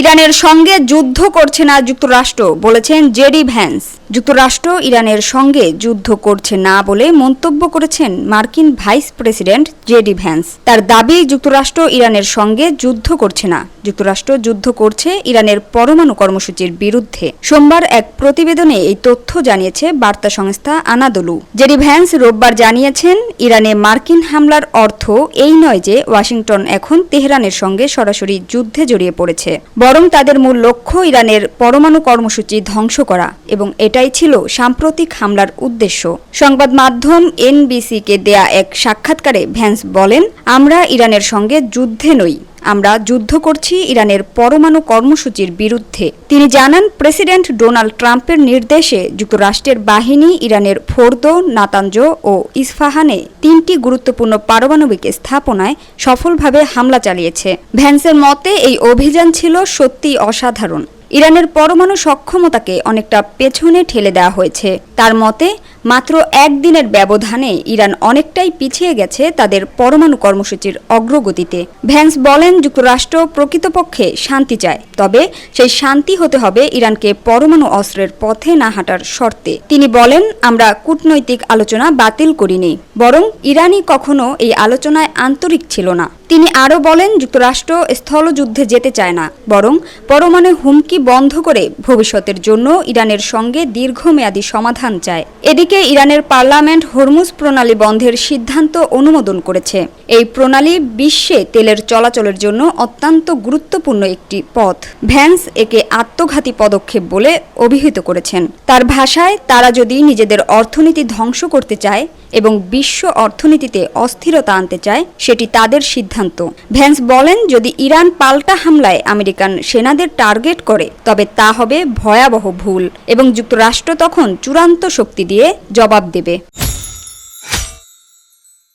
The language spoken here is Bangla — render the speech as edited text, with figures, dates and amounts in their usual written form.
ইরানের সঙ্গে যুদ্ধ করছে না যুক্তরাষ্ট্র, বলেছেন জেডি ভ্যান্স। যুক্তরাষ্ট্র ইরানের সঙ্গে যুদ্ধ করছে না বলে মন্তব্য করেছেন মার্কিন ভাইস প্রেসিডেন্ট জেডি ভ্যান্স। তার দাবি, যুক্তরাষ্ট্র ইরানের সঙ্গে যুদ্ধ করছে না, যুক্তরাষ্ট্র যুদ্ধ করছে ইরানের পরমাণু কর্মসূচির বিরুদ্ধে। সোমবার এক প্রতিবেদনে এই তথ্য জানিয়েছে বার্তা সংস্থা আনাদোলু। জেডি ভ্যান্স রোববার জানিয়েছেন, ইরানে মার্কিন হামলার অর্থ এই নয় যে ওয়াশিংটন এখন তেহরানের সঙ্গে সরাসরি যুদ্ধে জড়িয়ে পড়েছে, বরং তাদের মূল লক্ষ্য ইরানের পরমাণু কর্মসূচি ধ্বংস করা, এবং এটাই ছিল সাম্প্রতিক হামলার উদ্দেশ্য। সংবাদ মাধ্যম এনবিসিকে দেয়া এক সাক্ষাৎকারে ভ্যান্স বলেন, আমরা ইরানের সঙ্গে যুদ্ধে নই, আমরা যুদ্ধ করছি ইরানের পরমাণু কর্মসূচির বিরুদ্ধে। তিনি জানান, প্রেসিডেন্ট ডোনাল্ড ট্রাম্পের নির্দেশে যুক্তরাষ্ট্রের বাহিনী ইরানের ফোর্দো, নাতাঞ্জ ও ইস্ফাহানে 3টি গুরুত্বপূর্ণ পারমাণবিক স্থাপনায় সফলভাবে হামলা চালিয়েছে। ভ্যান্সের মতে এই অভিযান ছিল সত্যিই অসাধারণ। ইরানের পরমাণু সক্ষমতাকে অনেকটা পেছনে ঠেলে দেওয়া হয়েছে। তার মতে, মাত্র একদিনের ব্যবধানে ইরান অনেকটাই পিছিয়ে গেছে তাদের পরমাণু কর্মসূচির অগ্রগতিতে। ভ্যান্স বলেন, যুক্তরাষ্ট্র প্রকৃতপক্ষে শান্তি চায়, তবে সেই শান্তি হতে হবে ইরানকে পরমাণু অস্ত্রের পথে না হাঁটার শর্তে। তিনি বলেন, আমরা কূটনৈতিক আলোচনা বাতিল করিনি, বরং ইরানই কখনো এই আলোচনায় আন্তরিক ছিল না। তিনি আরও বলেন, যুক্তরাষ্ট্র স্থলযুদ্ধে যেতে চায় না, বরং পরমাণু হুমকি বন্ধ করে ভবিষ্যতের জন্য ইরানের সঙ্গে দীর্ঘমেয়াদী সমাধান চায়। এদিকে ইরানের পার্লামেন্ট হরমুজ প্রণালী বন্ধের সিদ্ধান্ত অনুমোদন করেছে। এই প্রণালী বিশ্বে তেলের চলাচলের জন্য অত্যন্ত গুরুত্বপূর্ণ একটি পথ। ভ্যান্স একে আত্মঘাতী পদক্ষেপ বলে অভিহিত করেছেন। তার ভাষায়, তারা যদি নিজেদের অর্থনীতি ধ্বংস করতে চায় এবং বিশ্ব অর্থনীতিতে অস্থিরতা আনতে চায়, সেটি তাদের সিদ্ধান্ত। ভ্যান্স বলেন, যদি ইরান পাল্টা হামলায় আমেরিকান সেনাদের টার্গেট করে, তবে তা হবে ভয়াবহ ভুল এবং যুক্তরাষ্ট্র তখন চূড়ান্ত শক্তি দিয়ে জবাব দেবে।